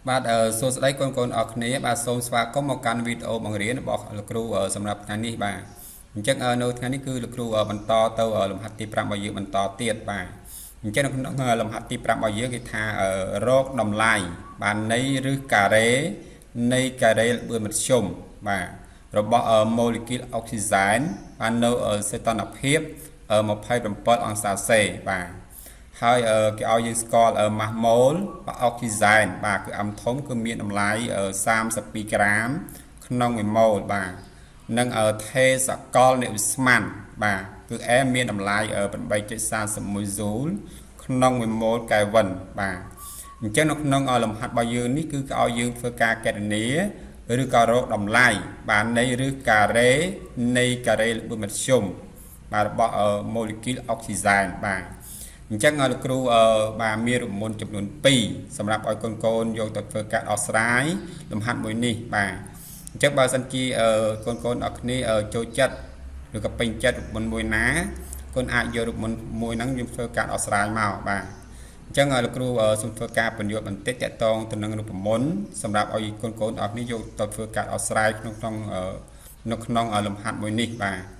បាទសួស្តីកូនអរគ្នាបាទសូមស្វាគមន៍មកកាន់វីដេអូបង្រៀនរបស់លោកគ្រូសម្រាប់ថ្ងៃនេះបាទអញ្ចឹងនៅថ្ងៃនេះគឺលោកគ្រូបន្តទៅលំហាត់ទី5របស់យើងបន្តទៀតបាទអញ្ចឹងនៅក្នុងលំហាត់ទី5របស់យើងគេថារកតម្លៃបាទនៃឬការ៉េនៃការ៉េល្បឿនមធ្យមបាទរបស់ម៉ូលេគុលអុកស៊ីហ្សែនបាននៅសីតុណ្ហភាព27អង្សាសេបាទហើយគេឲ្យយើងស្គាល់ម៉ាស់ម៉ូលរបស់អុកស៊ីហ្សែនបាទគឺធំគឺមានតម្លៃ32ក្រាមក្នុង1ម៉ូលបាទនិងថេសកលនិវិស្ម័នបាទគឺ M មានតម្លៃ8.31 Joule ក្នុង1ម៉ូលកែវិនបាទអញ្ចឹងនៅក្នុងលំហាត់របស់យើងនេះគឺគេឲ្យយើងធ្វើការកណនាឬក៏រកតម្លៃបាទនៃឬការ៉េនៃការ៉េល្បឿនមធ្យមបាទរបស់ម៉ូលេគុលអុកស៊ីហ្សែនបាទអញ្ចឹងលោកគ្រូបាទមានរូបមន្តចំនួន2សម្រាប់ឲ្យកូនយកទៅធ្វើការដោះស្រាយលំហាត់មួយនេះបាទអញ្ចឹងបើសិនជាកូនអរគ្នាចូលចិត្តឬក៏ពេញចិត្តរូបមន្តមួយណាកូនអាចយករូបមន្តមួយហ្នឹងយើងធ្វើការដោះស្រាយមកបាទអញ្ចឹងលោកគ្រូសូមធ្វើការបញ្យល់បន្តិចតកតងទៅនឹងរូបមន្តសម្រាប់ឲ្យកូនអរគ្នាយកទៅធ្វើការដោះស្រាយនៅក្នុងលំហាត់មួយនេះបាទ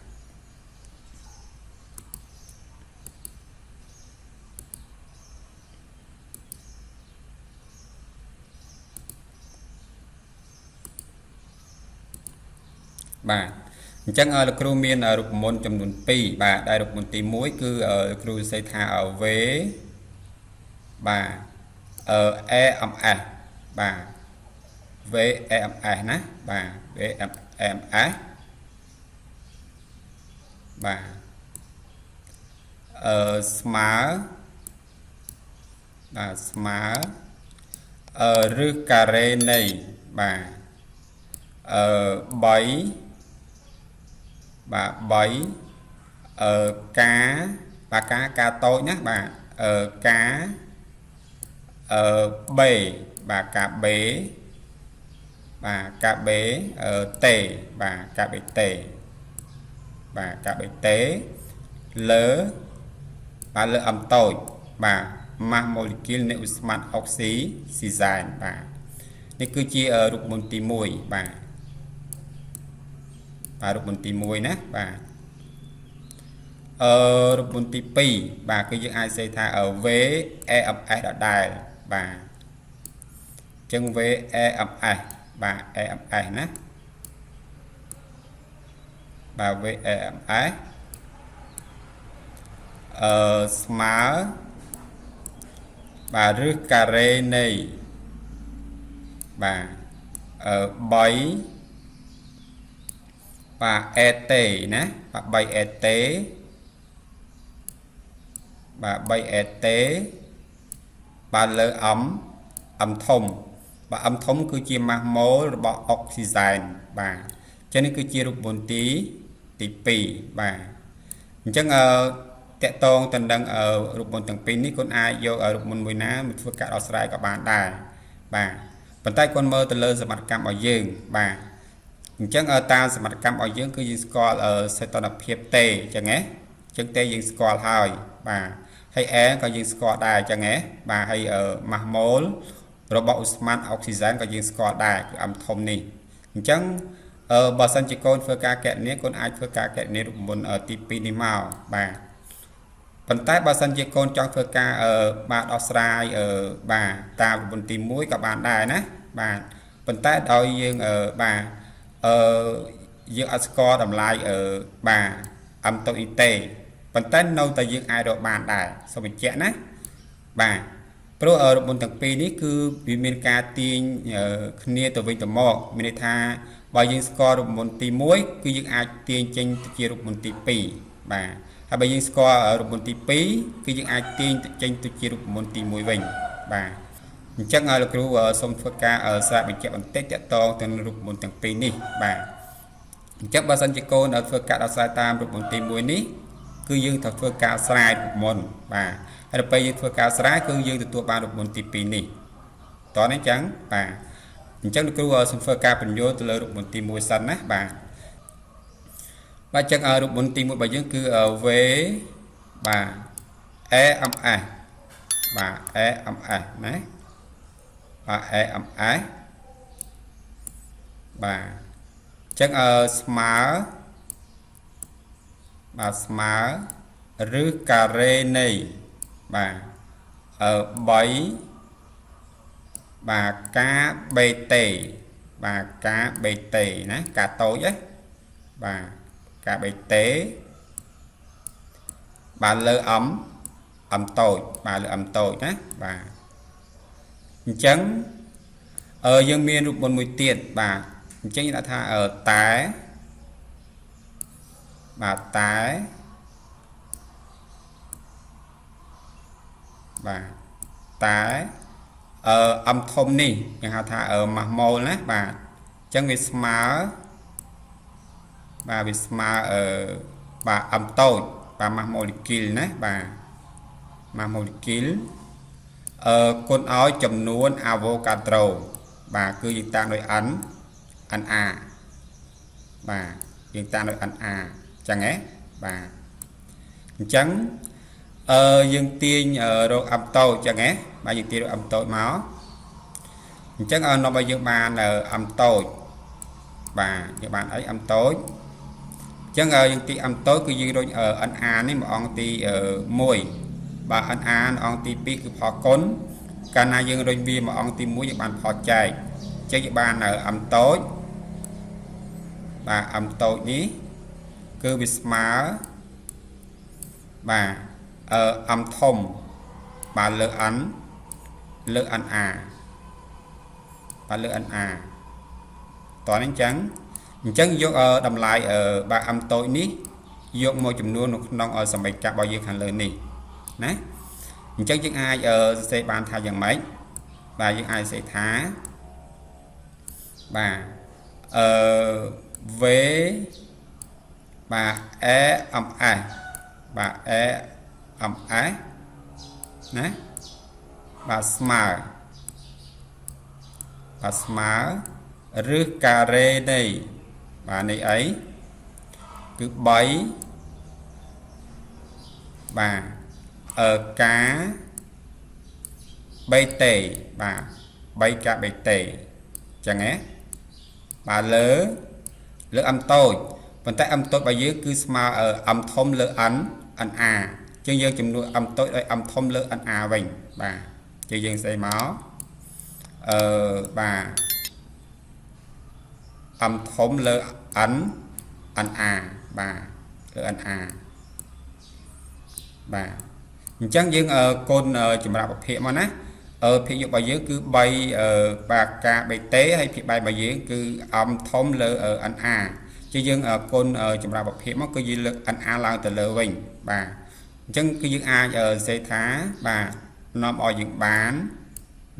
បាទអញ្ចឹងលោកគ្រូមានរូបមន្តចំនួន2បាទដែលរូបមន្តទី1គឺលោកគ្រូសរសេរថា V បាទ EMS បាទ VEMS ណាបាទ VEMS បាទស្មើបាទស្មើឬការ៉េនៃបាទ3បាទ3ការបាទការតូចណាបាទការ B បាទការ B បាទការ B តេបាទការ B តេបាទការ B តេលើបាទលើអំតូចបាទម៉ាស់ម៉ូលេគុលនៃឧស្ម័នអុកស៊ីហ្សែនបាទនេះគឺជារូបមន្តទី1បាទរូបមន្តទី1ណាបាទរូបមន្តទី2បាទគឺយើងអាចសេថា VEMS ដដែលបាទអញ្ចឹង VEMS បាទ EMS ណាបាទ VEMS ស្មើបាទឬការ៉េនៃបាទ3បាទ ET ណាបាទ3 ET បាទ3 ET បាទលើអំធំបាទអំធំគឺជាម៉ាស់ម៉ូលរបស់អុកស៊ីហ្សែនបាទអញ្ចឹងនេះគឺជារូបមន្តទី2បាទអញ្ចឹងតកតងទៅនឹងរូបមន្តទាំងពីរនេះគុណអាចយករូបមន្តមួយណាមកធ្វើការដោះស្រាយក៏បានដែរបាទប៉ុន្តែគុណមើលទៅលើសមត្ថកម្មរបស់យើងបាទអញ្ចឹងតាមសមត្ថកម្មរបស់យើងគឺយើងស្គាល់សីតុណ្ហភាពតេអញ្ចឹងណាអញ្ចឹងតេយើងស្គាល់ហើយបាទហើយ E ក៏យើងស្គាល់ដែរអញ្ចឹងណាបាទហើយម៉ាស់ម៉ូលរបស់ឧស្ម័នអុកស៊ីហ្សែនក៏យើងស្គាល់ដែរគឺអំធំនេះអញ្ចឹងបើសិនជាកូនធ្វើការកណនាកូនអាចធ្វើការកណនារូបមន្តទី2នេះមកបាទប៉ុន្តែបើសិនជាកូនចង់ធ្វើការបាទដោះស្រាយបាទតាមរូបមន្តទី1ក៏បានដែរណាបាទប៉ុន្តែដោយយើងបាទយើងអត់ស្គាល់តម្លៃបាទអំតូចអ៊ីតេប៉ុន្តែនៅតែយើងអាចរកបានដែរសូមបញ្ជាក់ណាបាទព្រោះរូបមន្តទាំងពីរនេះគឺវាមានការទាញគ្នាទៅវិញទៅមកមានន័យថាបើយើងស្គាល់រូបមន្តទី1គឺយើងអាចទាញចេញទៅជារូបមន្តទី2បាទហើយបើយើងស្គាល់រូបមន្តទី2គឺយើងអាចទាញចេញទៅជារូបមន្តទី1វិញបាទអញ្ចឹងលោកគ្រូសូមធ្វើការស្រាវបញ្ជាក់បន្តិចតកតងទៅនឹងរូបមន្តទាំងពីរនេះបាទអញ្ចឹងបើសិនជាកូនធ្វើការដោះស្រាយតាមរូបមន្តទី1នេះគឺយើងត្រូវធ្វើការស្រាយរូបមន្តបាទហើយដល់ពេលយើងធ្វើការស្រាយគឺយើងទទួលបានរូបមន្តទី2នេះតោះនេះអញ្ចឹងបាទអញ្ចឹងលោកគ្រូសូមធ្វើការបញ្យល់ទៅលើរូបមន្តទី1សិនណាបាទបាទអញ្ចឹងរូបមន្តទី1របស់យើងគឺ V បាទ EMS បាទ EMS ណា បាទអេអំអេបាទចឹងស្មើបាទស្មើឬការ៉េនៃបាទ3បាទកាបេតេបាទកាបេតេណាកាតូចណាបាទកាបេតេបាទលើអំតូចបាទលើអំតូចណាបាទអញ្ចឹងយើងមានរូបមន្តមួយទៀតបាទអញ្ចឹងយើងថាតែបាទតែបាទតែអំធំនេះគេហៅថាម៉ាស់ម៉ូលណាបាទអញ្ចឹងវាស្មើបាទវាស្មើបាទអំតូចបាទម៉ាស់ម៉ូលេគុលណាបាទម៉ាស់ម៉ូលេគុលគុណឲ្យចំនួនអាវ៉ូកាដ្រូបាទគឺយើងតាំងដោយ n na បាទយើងតាំងដោយ na អញ្ចឹងហ៎បាទអញ្ចឹងយើងទាញរកអំតូចអញ្ចឹងហ៎បាទយើងទាញរកអំតូចមកអញ្ចឹងនាំឲ្យយើងបានអំតូចបាទយើងបានអីអំតូចអញ្ចឹងយើងទាញអំតូចគឺយើងរក na នេះមួយអង្គទី1បាទ na អង្គទី2គឺផលគុណកាលណាយើងរកវាមួយអង្គទី1យើងបានផលចែកអញ្ចឹងយើងបានអំតូចបាទអំតូចនេះគឺវាស្មើបាទអំធំបាទលើ n លើ na បាទលើ na តោះនេះអញ្ចឹងយកតម្លៃបាទអំតូចនេះយកមកចំនួននៅក្នុងសមីការរបស់យើងខាងលើនេះណាអញ្ចឹងយើងអាចសរសេរបានថាយ៉ាងម៉េចបាទយើងអាចសរសេរថាបាទv បាទ e អំ s បាទ e អំ s ណាបាទស្មើបាទស្មើឬការ៉េនៃបាទនៃអីគឺ3បាទកាបេតេបាទ3កាបេតេចឹងហ៎បាទលើអំតូចប៉ុន្តែអំតូចរបស់យើងគឺស្មើអំធំលើ n na ចឹងយើងចំនួនអំតូចឲ្យអំធំលើ na វិញបាទចឹងយើងស្អីមកបាទអំធំលើ n na បាទលើ na បាទអញ្ចឹងយើងកូនចម្រាប់ប្រភេទមកណាភាគយករបស់យើងគឺ3បាទកាបេតេហើយភាគបែបរបស់យើងគឺអំធំលើ na ជាយើងកូនចម្រាប់ប្រភេទមកគឺយើងលើក na ឡើងទៅលើវិញបាទអញ្ចឹងគឺយើងអាចសេថាបាទនាំឲ្យយើងបាន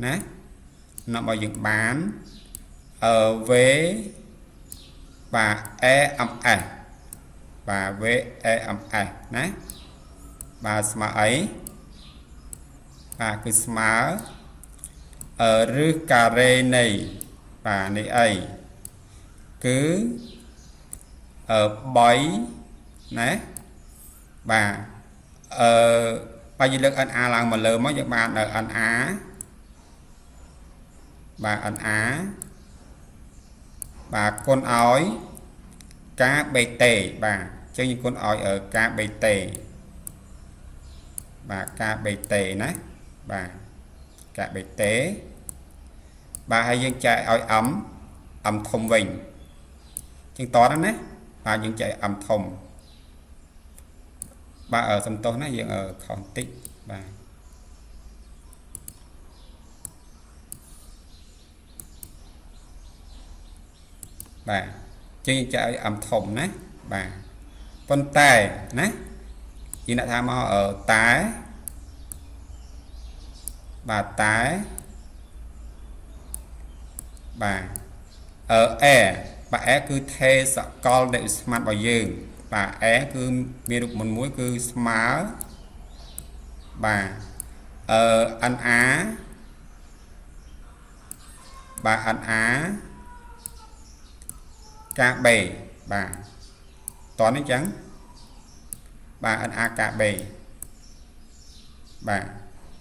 ណានាំឲ្យយើងបានv បាទ e អំ s បាទ v e អំ s ណាបាទស្មើអីបាទគឺស្មើឬការ៉េនៃបាទនៃអីគឺ3ណាបាទបាទយើងលើក na ឡើងមកលើមកយើងបាន na បាទ na បាទគុណឲ្យកាបេតេបាទអញ្ចឹងយើងគុណឲ្យកាបេតេបាទកាបេតេណាបាទកាបេតេបាទហើយយើងចែកឲ្យអំធំវិញជាងតតណាបាទយើងចែកអំធំបាទសំទោសណាយើងខុសបន្តិចបាទបាទចឹងយើងចែកឲ្យអំធំណាបាទប៉ុន្តែណាយើងដាក់ថាមកតែបាទតែបាទអេបាទអេគឺថេសកលនៃឧស្ម័នរបស់យើងបាទអេគឺមានរូបមន្តមួយគឺស្មើបាទna បាទ na កាបេបាទតោះនេះចឹងបាទ na កាបេបាទ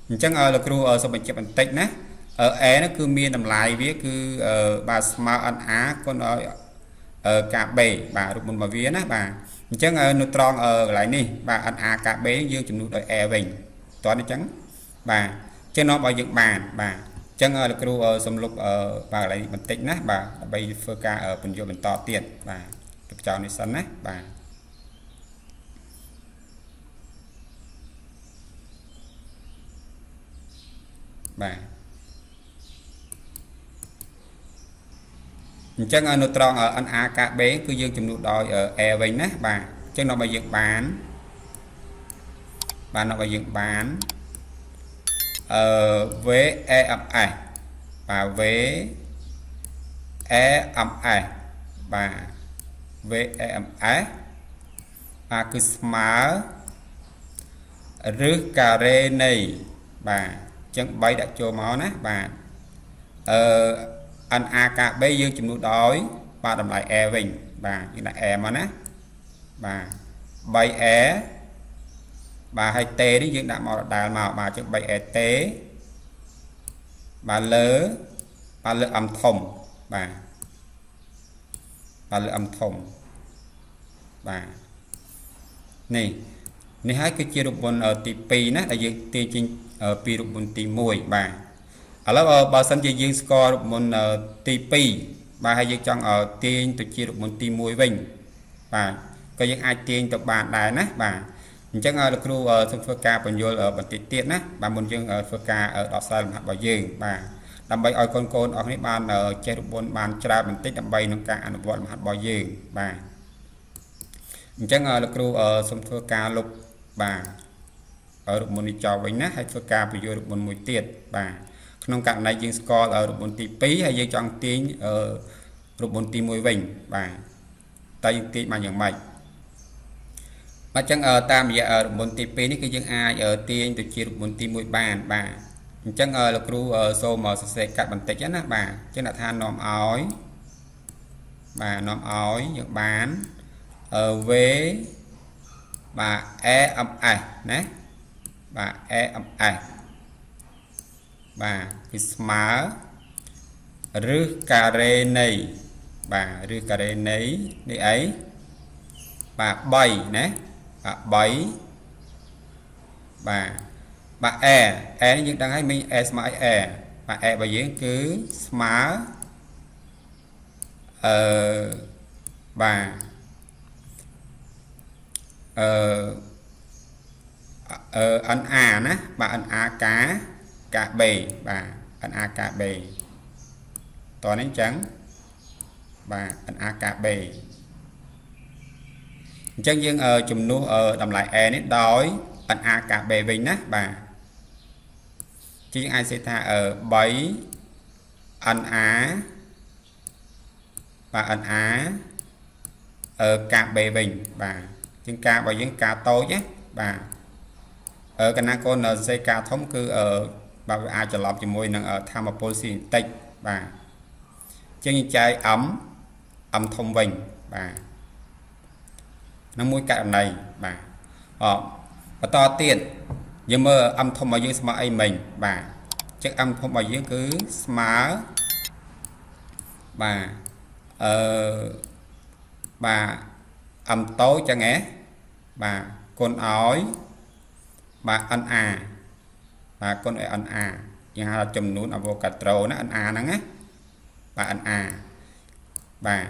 អញ្ចឹងលោកគ្រូសូមបញ្ជាក់បន្តិចណា e nó cứ miên làm lại viết cứ bà smart ăn á con cả bề bà rụp một bà vía á bà chẳng neutron lại nè bà ăn á cả bề dương chùm nút đợi e bình toán nó trắng bà chứ nó bao dựng bàn bà chẳng là kêu xâm lục bà lại bình tĩnh á bà bây phơ ca ở bình vô bình to tiền bà được chào này sẵn á bà chẳng neutron ở ăn a cả bé cứ dương chùm nút đòi ở e bình á bà chứ nó bao dựng bán bà nó bao dựng bán với e ập ai và với e ập ai và với e ập ai và cứ smart rước cà rê này bà chẳng bay đã cho máu nè bà anh a cả bây giờ chùm nút đói bà đầm lại e bình bà như là e mà nè bà bay e bà hay tê đến những đã màu bà chẳng bay e tế bà lỡ âm thông bà lỡ âm thông bà này hai cái chia được bốn ở tỷ pi nè là dương tiền trên ở pi được bốn tỷ mùi bà ở lớp bà sân dương score được bốn tỷ pi bà hay dương trong ở tiền tôi chia được bốn tỷ mùi vinh bà có những ai tiền tập bạn đài nè bà chắc là kêu trong phơ ca bằng vô ở bản tiết nè bà muốn dương ở phơ ca ở đỏ sai làm hạt bảo dương bà làm bay oi con ở cái bàn ở che được bốn bàn tra bình tích làm bay nông ca ăn vợ làm hạt bảo dương bà chắc là kêu ở trong phơ ca lục bà ở được một đi cho với nát hay phơ ca bằng vô được một mùi tiết bà nông cạn này dương score ở được một tỷ pí hay dương trong tiếng ở được một tỷ mùi vinh bà tay kỹ mà nhận mạch mà chẳng ở tam giờ ở một tỷ pí này cái dương ai ở tiên từ chia được một tỷ mùi bàn bà chẳng là kêu ở số mà sẽ cắt bằng tích á bà chứ là than nòm ói bà nòm ói những bán ở với bà e âm ai nè bà e âm ai bà cái smart rư cà rê này bà rư cà rê này đây ấy bà bay nè bà bảy bà e nhưng đang hay mình e smart e bà e bà diễn cứ smart bà ăn à nè bà ăn à cá bề bà ăn à cá bề to đến trắng bà ăn à cá bề chân dương ở chùm nu ở đầm lại e nít đói ăn à cá bề vinh nè bà chứ ai sẽ tha ở bấy ăn á bà ăn á ở cá bề vinh bà nhưng cá bảo những cá tối nhé bà ở cái năng con dây cá thống cư ở bà ai cho lọc cho môi năng ở tham một policy tịch bà chứ như chai ấm thông bình bà nó mũi cạn này bà và to tiền nhưng mà âm thông mà dương smart ấy mình bà chắc âm thông mà dương cứ smart bà âm tối cho nghe bà con ói bà ăn à bà con ơi ăn à nhưng là chùm nút avocado nó ăn à nó á bà ăn à bà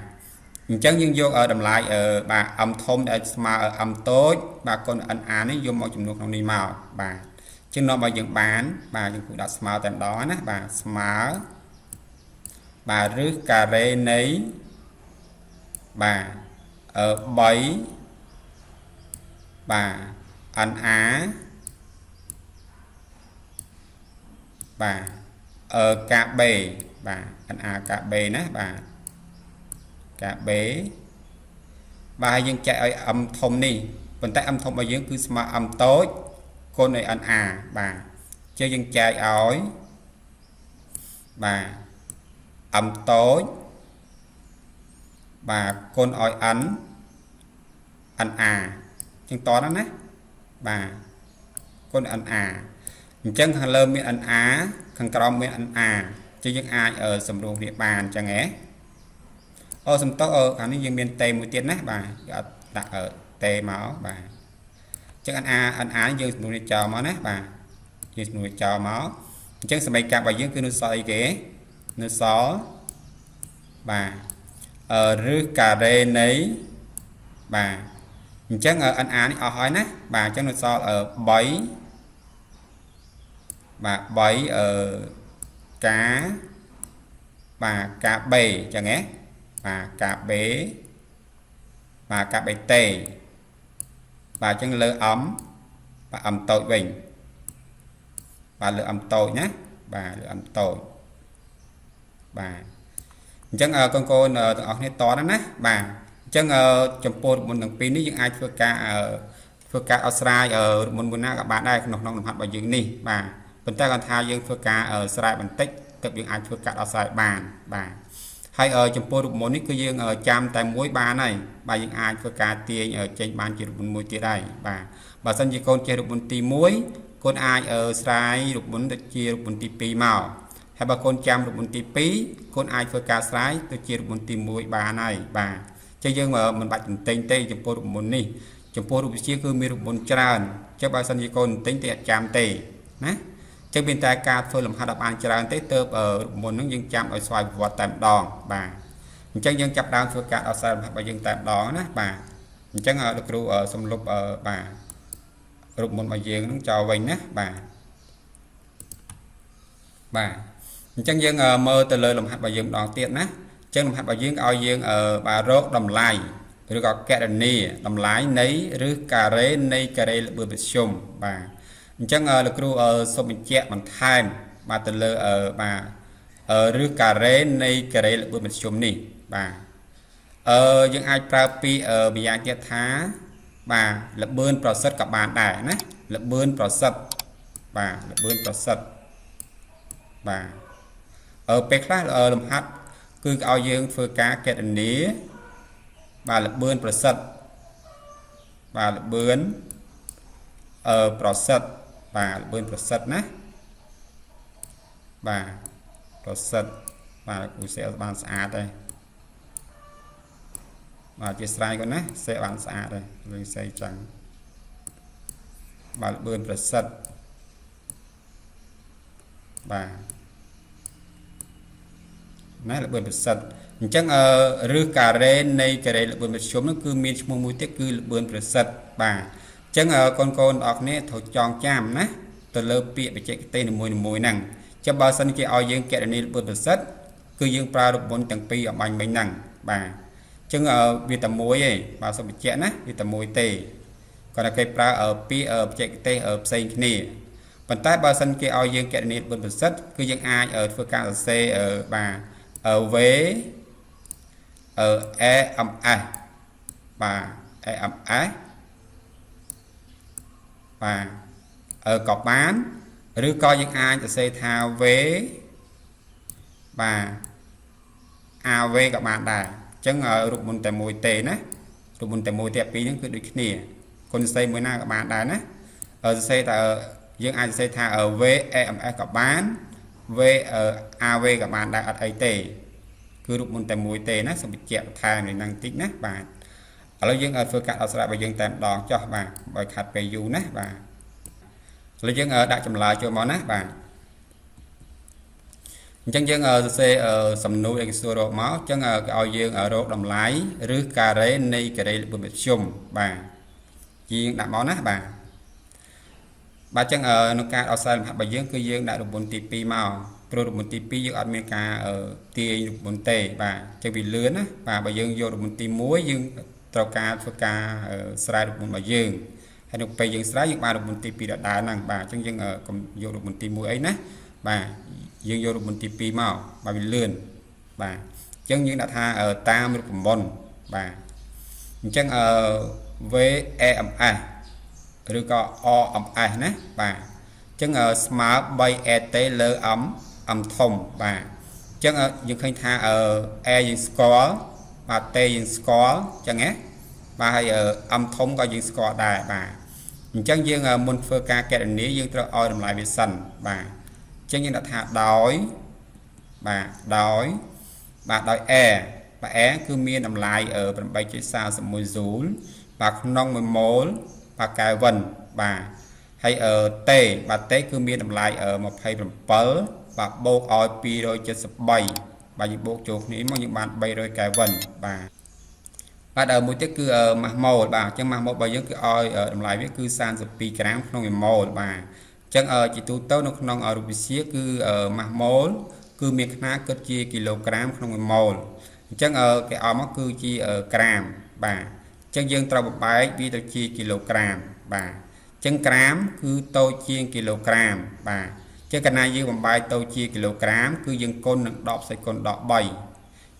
chẳng nhưng vô ở đầm lại ở bà âm thông để smart ở âm tối bà con ăn à nó vô mọi chùm nút trong đi màu bà chứ nó bà dựng bán bà dựng cũng đã smart tầm đó nè bà smart bà rước cà rê nấy bà ở bấy bà ăn á bà ở cả bề bà ăn à cả bề nè bà cả bế bà hay dân chạy ở âm thông đi vận tải âm thông bà dưỡng cứ mà âm tối cô này ăn à bà chơi dân chạy ói bà âm tối bà con ói ăn à chân to đó nè bà con ăn à chẳng hàng lơ miệng ăn á khăn crom miệng ăn à chứ những ai ở sầm ruộng địa bàn chẳng nghe ô sầm tóc ở anh những miền tâyមួយទៀតណាបាទដាក់ở tây មកបាទចឹងăn áយើងស្នូលចោលមកណាបាទយើងស្នូលចោលមកអញ្ចឹងសមីកាប់របស់យើងគឺនៅសល់អីគេនៅសល់បាទឬការ៉េនៃបាទអញ្ចឹងăn áនេះអស់ហើយណាបាទអញ្ចឹងនៅសល់3បាទ3ការការបេចឹងហ៎បាទការបេបាទការបេតេបាទអញ្ចឹងលើអំបាទអំតូចវិញបាទលើអំតូចណាបាទលើអំតូចបាទអញ្ចឹងកូនទាំងអស់គ្នាតណាណាបាទអញ្ចឹងចំពោះមុនទាំងពីរនេះយើងអាចធ្វើការអស្រ័យមុនណាក៏បានដែរក្នុងលំហាត់របស់យើងនេះបាទប៉ុន្តែគាត់ថាយើងធ្វើការស្រ័យបន្តិចទើបយើងអាចធ្វើការអស្រ័យបានបាទហើយចំពោះរូបមន្តនេះគឺយើងចាំតែមួយបានហើយបាទយើងអាចធ្វើការទាញចេញបានជារូបមន្តមួយទៀតហើយបាទបើសិនជាកូនចេះរូបមន្តទី1កូនអាចស្រាយរូបមន្តទៅជារូបមន្តទី2មកហើយបើកូនចាំរូបមន្តទី2កូនអាចធ្វើការស្រាយទៅជារូបមន្តទី1បានហើយបាទចឹងយើងមិនបាច់ទន្ទិញទេចំពោះរូបមន្តនេះចំពោះរូបវិទ្យាគឺមានរូបមន្តច្រើនចឹងបើសិនជាកូនទន្ទិញទេអត់ចាំទេណាចឹងមានតែការធ្វើលំហាត់បានច្រើនទេទៅរូបមន្តហ្នឹងយើងចាំឲ្យស្វ័យប្រវត្តិតែម្ដងបាទអញ្ចឹងយើងចាប់ដើមធ្វើការអក្សរលំហាត់របស់យើងតែម្ដងណាបាទអញ្ចឹងលោកគ្រូសំលុបបាទរូបមន្តរបស់យើងហ្នឹងចោលវិញណាបាទអញ្ចឹងយើងមើលទៅលើលំហាត់របស់យើងម្ដងទៀតណាអញ្ចឹងលំហាត់របស់យើងឲ្យយើងបាទរកតម្លៃឬក៏កណនីតម្លៃនៃឬការ៉េនៃការ៉េល្បឿនមធ្យមបាទអញ្ចឹងលោកគ្រូសូមបញ្ជាក់បន្ថែមបាទទៅលើបាទឬការ៉េនៃការ៉េល្បឿនមធ្យមនេះបាទយើងអាចប្រើពីម្យ៉ាងទៀតថាបាទល្បឿនប្រសិទ្ធក៏បានដែរណាល្បឿនប្រសិទ្ធបាទល្បឿនប្រសិទ្ធបាទពេលខ្លះលំហាត់គឺឲ្យយើងធ្វើការកណនីបាទល្បឿនប្រសិទ្ធបាទល្បឿនប្រសិទ្ធបាទល្បឿនប្រសិទ្ធណាបាទប្រសិទ្ធបាទគូសេបានស្អាតហើយបាទជាស្រ័យគាត់ណាសេបានស្អាតហើយលើសេចឹងបាទល្បឿនប្រសិទ្ធបាទណាល្បឿនប្រសិទ្ធអញ្ចឹងឬការ៉េនៃការ៉េល្បឿនមធ្យមនោះគឺមានឈ្មោះមួយទៀតគឺល្បឿនប្រសិទ្ធបាទអញ្ចឹងកូនបងប្អូនគ្នាត្រូវចងចាំណាទៅលើពាក្យបច្ចេកទេសនីមួយៗហ្នឹងចាំបើសិនគេឲ្យយើងកណនីល្បឿនប្រសិទ្ធគឺយើងប្រើរូបមន្តទាំងពីរអំបញ្ញមិញហ្នឹងបាទអញ្ចឹងវាតែមួយឯងបាទសូមបញ្ជាក់ណាវាតែមួយទេគាត់តែគេប្រើពាក្យបច្ចេកទេសផ្សេងគ្នាប៉ុន្តែបើសិនគេឲ្យយើងកណនីល្បឿនប្រសិទ្ធគឺយើងអាចធ្វើការសរសេរបាទv EMS បាទ EMS បាទក៏បានឬក៏យើងអាចសរសេរថា v បាទ AV ក៏បានដែរអញ្ចឹងរូបមន្តតែមួយទេណារូបមន្តតែមួយទេពីរហ្នឹងគឺដូចគ្នាគុណសរសេរមួយណាក៏បានដែរណាសរសេរតែយើងអាចសរសេរថា v EMS ក៏បាន v AV ក៏បានដែរអត់អីទេគឺរូបមន្តតែមួយទេណាសូមបញ្ជាក់បន្ថែមនៅនឹងតិចណាបាទឥឡូវយើងធ្វើការអស្ចារ្យរបស់យើងតែម្ដងចុះបាទបើខាត់ពេលយូរណាបាទឥឡូវយើងដាក់ចម្លើយចូលមកណាបាទអញ្ចឹងយើងសរសេរសំណួរឯកសួររកមកអញ្ចឹងគេឲ្យយើងរកតម្លៃឬការ៉េនៃការ៉េល្បឿនមធ្យមបាទយើងដាក់មកណាបាទអញ្ចឹងក្នុងការអស្ចារ្យលំហាត់របស់យើងគឺយើងដាក់រូបមន្តទី2មកព្រោះរូបមន្តទី2យើងអត់មានការទាញរូបមន្តទេបាទអញ្ចឹងវាលឿនណាបាទបើយើងយករូបមន្តទី1យើងត្រូវការធ្វើការស្រាយរូបមន្តរបស់យើងហើយនៅពេលយើងស្រាយយើងបានរូបមន្តទី2ដដែលហ្នឹងបាទអញ្ចឹងយើងកុំយករូបមន្តទី1អីណាបាទយើងយករូបមន្តទី2មកបាទវាលឿនបាទអញ្ចឹងយើងដាក់ថាតាមរូបមន្តបាទអញ្ចឹងVEMS ឬក៏ OMS ណាបាទអញ្ចឹងស្មើ 3ET លើអំធំបាទអញ្ចឹងយើងឃើញថា A យើងស្គាល់បាទ T យើងស្គាល់អញ្ចឹងណាបាទហើយអំធំក៏យើងស្គាល់ដែរបាទអ អញ្ចឹងយើងមុនធ្វើការកណនាយើងត្រូវឲ្យតម្លៃវាសិនបាទអញ្ចឹងយើងដាក់ថាដោយដោយ air បាទ air គឺមានតម្លៃ 8.41 joule បាទក្នុង1 mol បាទកែវិនបាទហើយតេបាទតេគឺមានតម្លៃ 27 បាទបូកឲ្យ 273 បាទយើងបូកចូលគ្នាមកយើងបាន 300 កែវិនបាទមួយទៀតគឺម៉ាស់ម៉ូលបាទអញ្ចឹងម៉ាស់ម៉ូលរបស់យើងគឺឲ្យតម្លៃវាគឺ 32 ក្រាមក្នុង1 ម៉ូលបាទអញ្ចឹងជាទូទៅនៅក្នុងរូបវិទ្យាគឺម៉ាស់ម៉ូលគឺមានខនាតគិតជាគីឡូក្រាមក្នុង1 ម៉ូលអញ្ចឹងគេឲ្យមកគឺជាក្រាមបាទអញ្ចឹងយើងត្រូវបំបែកវាទៅជាគីឡូក្រាមបាទអញ្ចឹងក្រាមគឺតូចជាងគីឡូក្រាមបាទអញ្ចឹងកាលណាយើងបំបែកទៅជាគីឡូក្រាមគឺយើងគុណនឹង10 សេគុណដល់ 3អញ្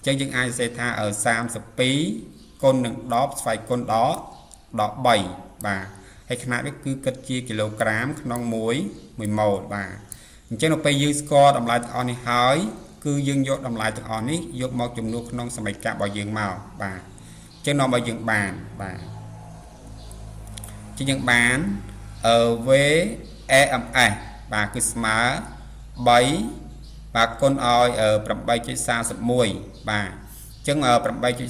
ចឹងយើងអាចសរសេរថា32គុណនឹង10ស្វ័យគុណដល់3បាទហើយຂະຫນາດវាគឺគិតជាគីឡូក្រាមក្នុង1 ម៉ូលបាទអញ្ចឹងនៅពេលយើងស្គាល់តម្លៃទាំងអស់នេះហើយគឺយើងយកតម្លៃទាំងអស់នេះយកមកចំនួនក្នុងសមីការរបស់យើងមកបាទអញ្ចឹងនាំឲ្យយើងបានបាទយើងបានVAMS បាទគឺស្មើ3បាទគុណឲ្យ8.31បាទអញ្ចឹង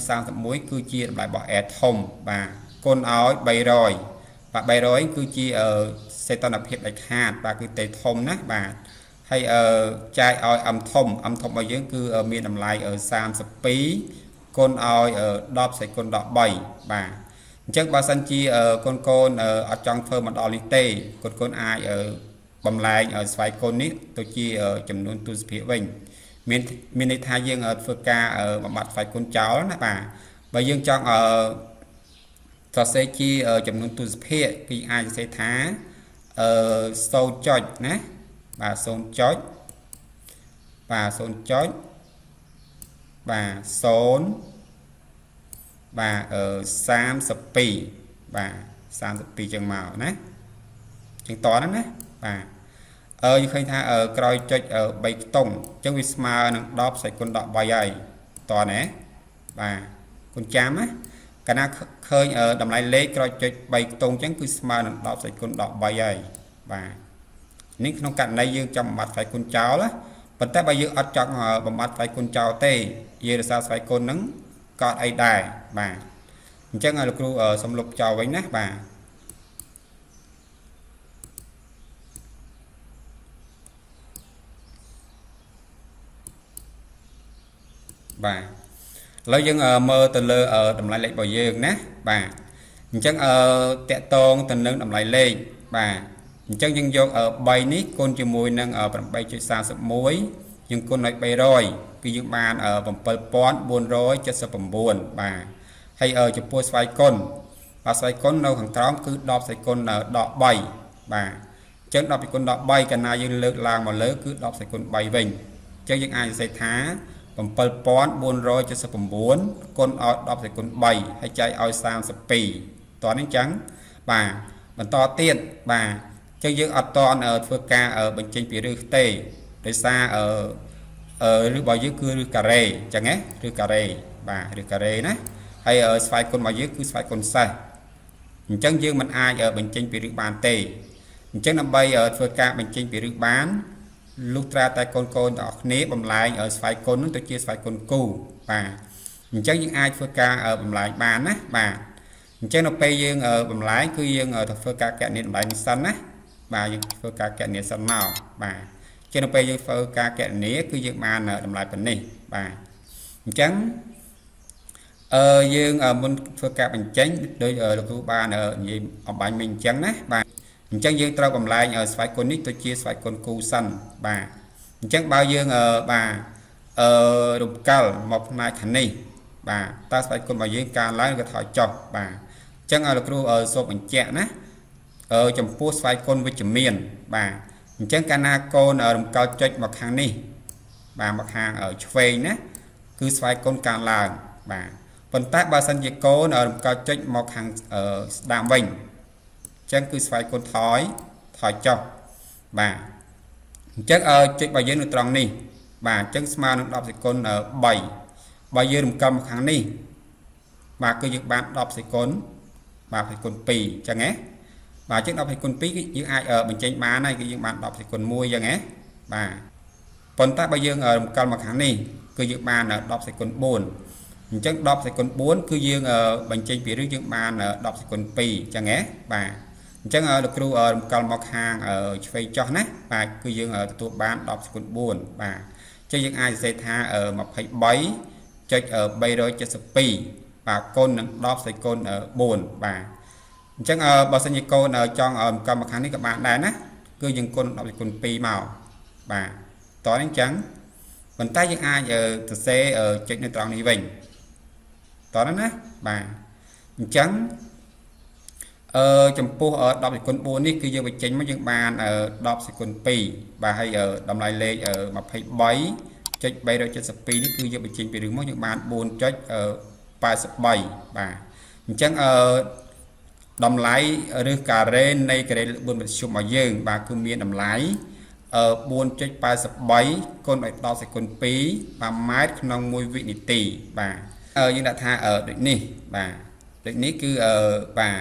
8.31គឺជាតម្លៃរបស់ air ធំបាទគុណឲ្យ300បាទ300គឺជាសីតុណ្ហភាពដាច់ខាតបាទគឺតេធំណាបាទហើយចាយឲ្យ m ធំរបស់យើងគឺមានតម្លៃ32គុណឲ្យ10 សេគុណដល់ 3បាទអញ្ចឹងបើសិនជាកូនអត់ចង់ធ្វើមកដល់នេះទេកូនអាចបំលែងឲ្យស្វ័យគុណនេះទៅជាចំនួនទស្សភាគវិញមានន័យថាយើងធ្វើការបំបត្តិស្វ័យគុណចោលណាបាទបើយើងចង់សរសេរជាចំនួនទស្សភាគគឺអាចសរសេរថា0ចុចណាបាទ0ចុចបាទ0ចុចបាទ0បាទ32បាទ32ចឹងមកណាចឹងតហ្នឹងណាបាទយើងឃើញថាក្រោយចុច3ខ្ទង់អញ្ចឹងវាស្មើនឹង10 សេគុណដល់ 3ហើយតណាបាទគុណចាំណាកាលណាឃើញតម្លៃលេខក្រោយចុច3ខ្ទង់អញ្ចឹងគឺស្មើនឹង10 សេគុណដល់ 3ហើយបាទនេះក្នុងករណីយើងចង់បំបត្តិស្វ័យគុណចោលណាប៉ុន្តែបើយើងអត់ចង់បំបត្តិស្វ័យគុណចោលទេយើងរក្សាស្វ័យគុណហ្នឹងក៏អីដែរបាទអញ្ចឹងលោកគ្រូសំលុបចោលវិញណាបាទបាទឥឡូវយើងមើលទៅលើតម្លៃលេខរបស់យើងណាបាទអញ្ចឹងតកតងទៅនឹងតម្លៃលេខបាទអញ្ចឹងយើងយក3នេះគុណជាមួយនឹង 8.31 យើងគុណឲ្យ300គឺយើងបាន 7479 បាទហើយចំពោះស្វ័យគុណបាទស្វ័យគុណនៅខាងក្រោមគឺ10 សេគុណដល់ 3បាទអញ្ចឹង10 សេគុណដល់ 3កាលណាយើងលើកឡើងមកលើគឺ10 សេគុណ 3 វិញអញ្ចឹងយើងអាចសរសេរថា7479គុណឲ្យ10 សេគុណ 3ហើយចែកឲ្យ32តោះនេះអញ្ចឹងបាទបន្តទៀតបាទអញ្ចឹងយើងអត់តន់ធ្វើការបញ្ចេញពីរឹសទេដោយសាររឹសរបស់យើងគឺរឹសការ៉េអញ្ចឹងណារឹសការ៉េបាទរឹសការ៉េណាហើយស្វ័យគុណរបស់យើងគឺស្វ័យគុណសេសអញ្ចឹងយើងមិនអាចបញ្ចេញពីរឹសបានទេអញ្ចឹងដើម្បីធ្វើការបញ្ចេញពីរឹសបានលុះត្រាតែកូនទាំងអស់គ្នាបំលែងស្វ័យគុណនឹងទៅជាស្វ័យគុណគូបាទអញ្ចឹងយើងអាចធ្វើការបំលែងបានណាបាទអញ្ចឹងនៅពេលយើងបំលែងគឺយើងធ្វើការកណនាតម្លៃនេះសិនណាបាទយើងធ្វើការកណនាសិនមកបាទអញ្ចឹងនៅពេលយើងធ្វើការកណនាគឺយើងបានតម្លៃប៉ុណ្នេះបាទអញ្ចឹងយើងមុនធ្វើការបញ្ចេញដោយលោកគ្រូបាននិយាយអំបញ្ញមិញអញ្ចឹងណាបាទអញ្ចឹងយើងត្រូវបំលែងស្វ័យគុណនេះទៅជាស្វ័យគុណគូសិនបាទអញ្ចឹងបើយើងបាទរំកិលមកផ្នែកខាងនេះបាទតើស្វ័យគុណរបស់យើងកើនឡើងឬក៏ថយចុះបាទអញ្ចឹងលោកគ្រូសូមបញ្ជាក់ណាចំពោះស្វ័យគុណវិជ្ជមានបាទអញ្ចឹងកាលណាកូនរំកិលចុចមកខាងនេះបាទមកខាងឆ្វេងណាគឺស្វ័យគុណកើនឡើងបាទប៉ុន្តែបើសិនជាកូនរំកិលចុចមកខាងស្ដាំវិញអញ្ចឹងគឺស្វ័យគុណថយចុះបាទអញ្ចឹងចុចរបស់យើងនៅត្រង់នេះបាទអញ្ចឹងស្មើនឹង10 សេគុណ 3បើយើងរំកិលមកខាងនេះបាទគឺយើងបាន10 សេគុណបាទសេគុណ 2អញ្ចឹងណា បាទចឹង10សេគុណ2គឺយើងអាចបញ្ចេញបានហើយគឺយើងបាន10សេគុណ1ចឹងហ៎បាទប៉ុន្តែបើយើងរំកិលមកខាងនេះគឺយើងបាន10សេគុណ4អញ្ចឹង10សេគុណ4គឺយើងបញ្ចេញពីរឿងយើងបាន10សេគុណ2ចឹងហ៎បាទអញ្ចឹងលោកគ្រូរំកិលមកខាងឆ្វេងចុះណាបាទគឺយើងទទួលបាន10សេគុណ4បាទអញ្ចឹងយើងអាចសរសេរថា23.372បាទគុណនឹង10សេគុណ4បាទអញ្ចឹងបើសិនជាកូនចង់កម្មខាងនេះក៏បានដែរណាគឺយើងគុណ10សេគុណ2មកបាទតោះអញ្ចឹងប៉ុន្តែយើងអាចសរសេរចុចនៅត្រង់នេះវិញតោះណាបាទអញ្ចឹងចំពោះ10សេគុណ4នេះគឺយើងបញ្ចេញមកយើងបាន10សេគុណ2បាទហើយតម្លៃលេខ23.372នេះគឺយើងបញ្ចេញពីរឿងមកយើងបាន4.83បាទអញ្ចឹងតម្លៃឬការ៉េនៃការ៉េ4មធ្យមរបស់យើងបាទគឺមានតម្លៃ4.83 គុណឲ្យ10សេគុណ2បាទម៉ែត្រក្នុង1វិនាទីបាទយើងដាក់ថាដូចនេះបាទដូចនេះគឺបាទ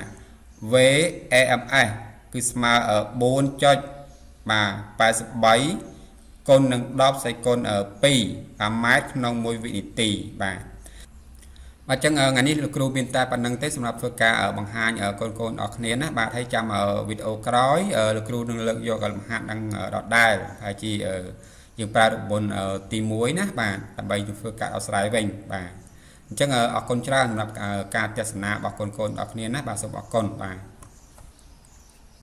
VAMS គឺស្មើ4.83 គុណនឹង10សេគុណ2ម៉ែត្រក្នុង1វិនាទីបាទអញ្ចឹងថ្ងៃនេះលោកគ្រូមានតែប៉ុណ្្នឹងទេសម្រាប់ធ្វើការបង្ហាញកូនៗអរគ្នាណាបាទហើយចាំវីដេអូក្រោយលោកគ្រូនឹងលើកយកលំហាត់នឹងដដែលហើយជាយើងប្រើរបបទី1ណាបាទដើម្បីធ្វើការដោះស្រាយវិញបាទអញ្ចឹងអរគុណច្រើនសម្រាប់ការទស្សនារបស់កូនៗអរគ្នាណាបាទសូមអរគុណបាទ